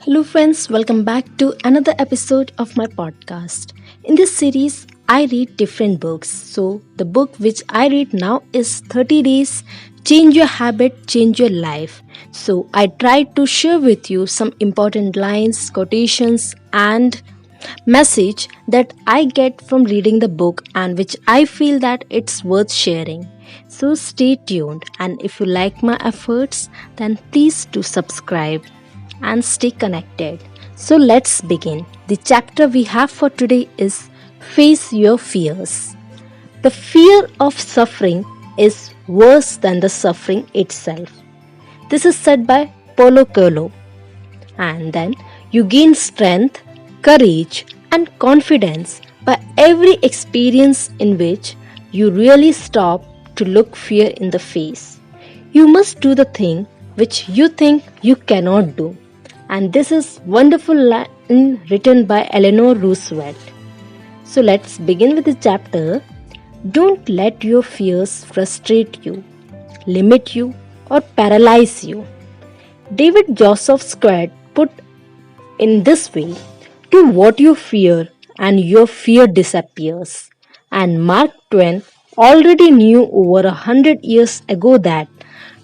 Hello, friends, welcome back to another episode of my podcast. In this series, I read different books. So, the book which I read now is 30 Days Change Your Habit, Change Your Life. So, I tried to share with you some important lines, quotations, and message that I get from reading the book and which I feel that it's worth sharing. So stay tuned, and if you like my efforts, then please do subscribe and stay connected. So let's begin. The chapter we have for today is Face Your Fears. The fear of suffering is worse than the suffering itself. This is said by Paulo Coelho. And then you gain strength, courage, and confidence by every experience in which you really stop to look fear in the face. You must do the thing which you think you cannot do. And this is wonderful line written by Eleanor Roosevelt. So let's begin with the chapter. Don't let your fears frustrate you, limit you, or paralyze you. David Joseph Squad put in this way: do what you fear, and your fear disappears. And Mark Twain already knew over 100 years ago that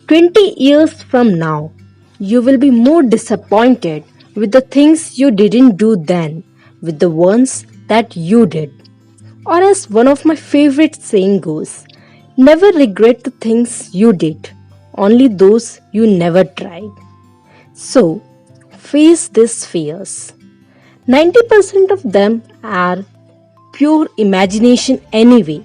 20 years from now, you will be more disappointed with the things you didn't do then, with the ones that you did. Or, as one of my favorite saying goes, never regret the things you did, only those you never tried. So, face these fears. 90% of them are pure imagination anyway,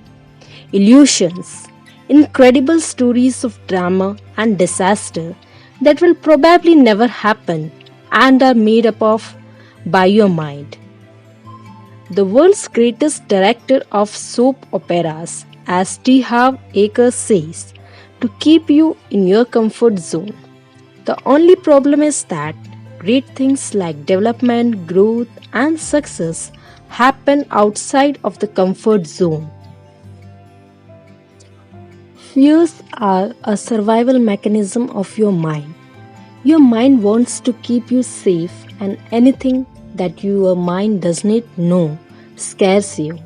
illusions, incredible stories of drama and disaster that will probably never happen and are made up of by your mind. The world's greatest director of soap operas, as T. Harv Eker says, to keep you in your comfort zone. The only problem is that great things like development, growth, and success happen outside of the comfort zone. Fears are a survival mechanism of your mind. Your mind wants to keep you safe, and anything that your mind does not know scares you.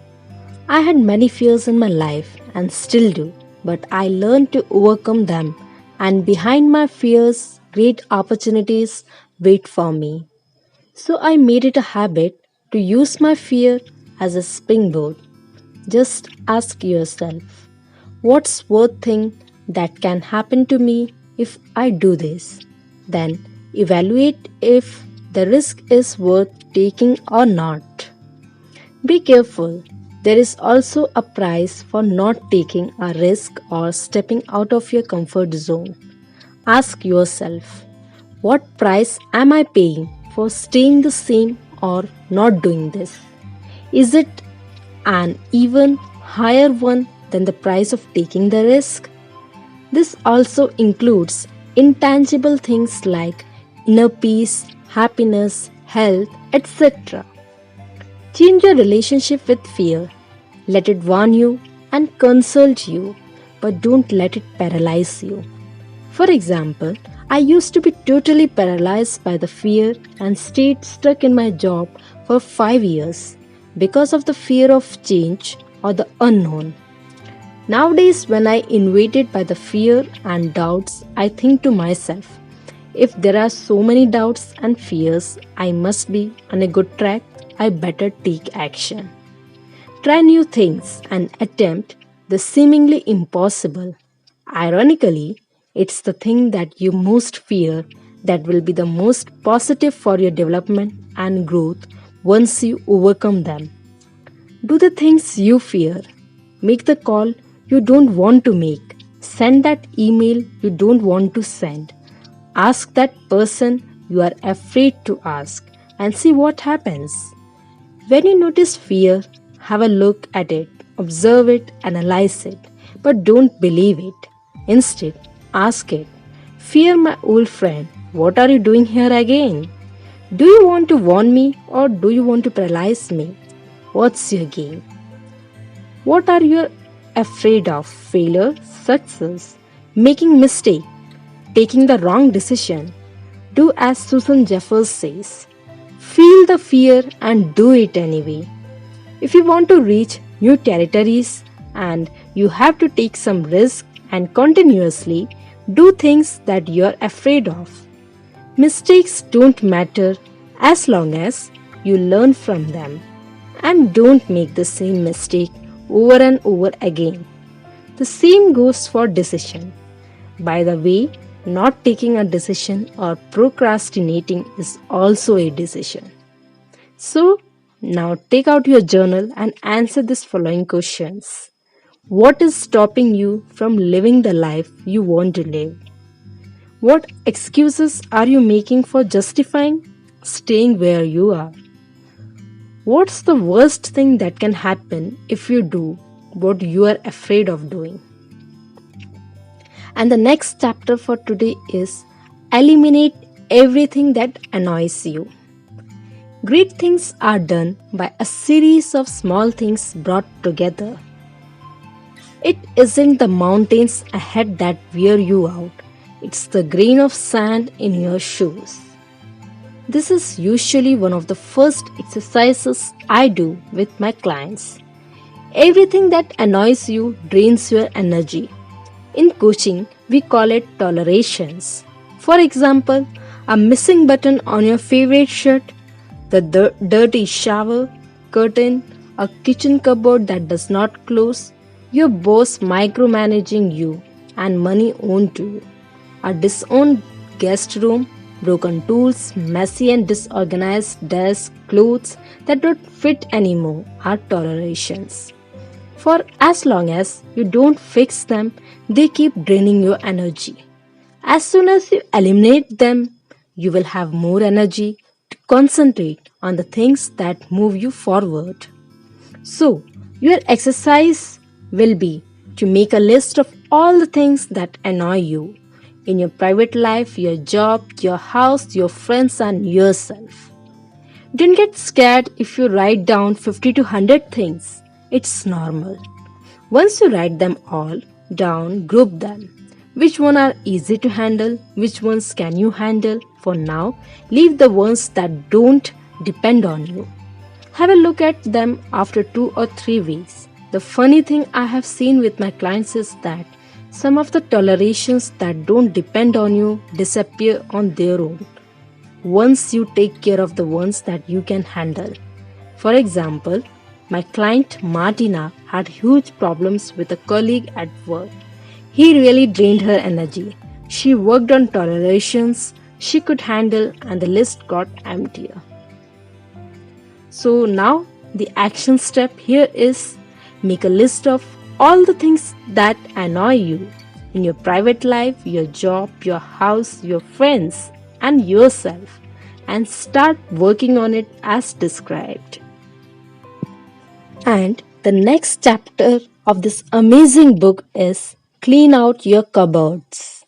I had many fears in my life and still do, but I learned to overcome them, and behind my fears, great opportunities wait for me. So I made it a habit to use my fear as a springboard. Just ask yourself, what's worth thing that can happen to me if I do this? Then evaluate if the risk is worth taking or not. Be careful. There is also a price for not taking a risk or stepping out of your comfort zone. Ask yourself, what price am I paying for staying the same or not doing this? Is it an even higher one than the price of taking the risk? This also includes intangible things like inner peace, happiness, health, etc. Change your relationship with fear. Let it warn you and console you, but don't let it paralyze you. For example, I used to be totally paralyzed by the fear and stayed stuck in my job for 5 years because of the fear of change or the unknown. Nowadays, when I invaded by the fear and doubts, I think to myself, if there are so many doubts and fears, I must be on a good track. I better take action. Try new things and attempt the seemingly impossible. Ironically, it's the thing that you most fear that will be the most positive for your development and growth once you overcome them. Do the things you fear. Make the call you don't want to make. Send that email you don't want to send. Ask that person you are afraid to ask and see what happens. When you notice fear, have a look at it, observe it, analyze it, but don't believe it. Instead, ask it, fear, my old friend, what are you doing here again? Do you want to warn me or do you want to paralyze me? What's your game? What are you afraid of? Failure, success, making mistake, taking the wrong decision? Do as Susan Jeffers says, feel the fear and do it anyway. If you want to reach new territories and you have to take some risk and continuously do things that you're afraid of. Mistakes don't matter as long as you learn from them and don't make the same mistake over and over again. The same goes for decision. By the way, not taking a decision or procrastinating is also a decision. So, now take out your journal and answer these following questions. What is stopping you from living the life you want to live? What excuses are you making for justifying staying where you are? What's the worst thing that can happen if you do what you are afraid of doing? And the next chapter for today is eliminate everything that annoys you. Great things are done by a series of small things brought together. It isn't the mountains ahead that wear you out, it's the grain of sand in your shoes. This is usually one of the first exercises I do with my clients. Everything that annoys you drains your energy. In coaching, we call it tolerations. For example, a missing button on your favorite shirt, the dirty shower curtain, a kitchen cupboard that does not close, your boss micromanaging you, and money owed to you, a disowned guest room, broken tools, messy and disorganized desks, clothes that don't fit anymore are tolerations. For as long as you don't fix them, they keep draining your energy. As soon as you eliminate them, you will have more energy to concentrate on the things that move you forward. So, your exercise will be to make a list of all the things that annoy you in your private life, your job, your house, your friends, and yourself. Don't get scared if you write down 50 to 100 things. It's normal. Once you write them all down, group them. Which ones are easy to handle? Which ones can you handle? For now, leave the ones that don't depend on you. Have a look at them after 2 or 3 weeks. The funny thing I have seen with my clients is that some of the tolerations that don't depend on you disappear on their own once you take care of the ones that you can handle. For example, my client Martina had huge problems with a colleague at work. He really drained her energy. She worked on tolerations she could handle and the list got emptier. So now the action step here is make a list of all the things that annoy you in your private life, your job, your house, your friends, and yourself, and start working on it as described. And the next chapter of this amazing book is clean out your cupboards.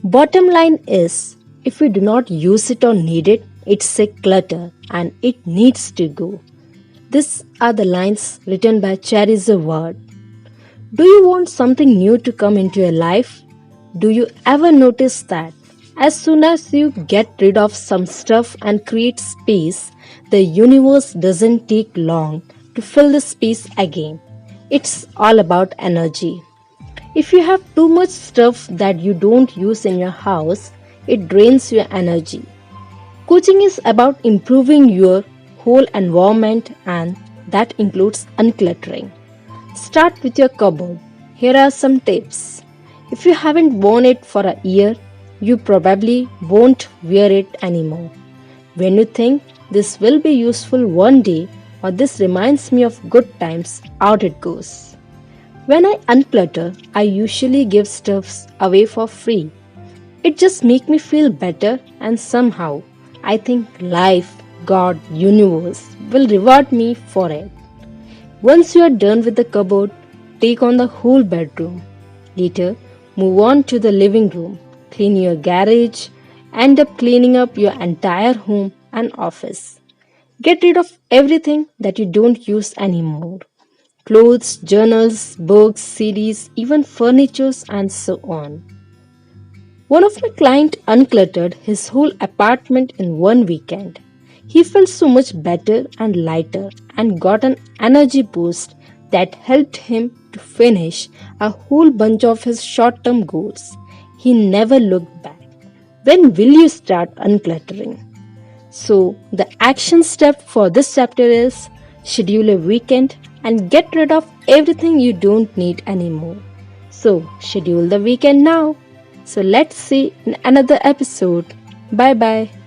Bottom line is, if you do not use it or need it, it's a clutter and it needs to go. These are the lines written by Charissa Ward. Do you want something new to come into your life? Do you ever notice that as soon as you get rid of some stuff and create space, the universe doesn't take long to fill the space again? It's all about energy. If you have too much stuff that you don't use in your house, it drains your energy. Coaching is about improving your whole environment, and that includes uncluttering. Start with your cupboard. Here are some tips. If you haven't worn it for a year, you probably won't wear it anymore. When you think this will be useful one day or this reminds me of good times, out it goes. When I unclutter, I usually give stuffs away for free. It just makes me feel better, and somehow I think life, God, universe will reward me for it. Once you are done with the cupboard, take on the whole bedroom. Later, move on to the living room. Clean your garage. End up cleaning up your entire home and office. Get rid of everything that you don't use anymore. Clothes, journals, books, CDs, even furnitures, and so on. One of my clients uncluttered his whole apartment in one weekend. He felt so much better and lighter and got an energy boost that helped him to finish a whole bunch of his short term goals. He never looked back. When will you start uncluttering? So, the action step for this chapter is schedule a weekend and get rid of everything you don't need anymore. So, schedule the weekend now. So, let's see in another episode. Bye bye.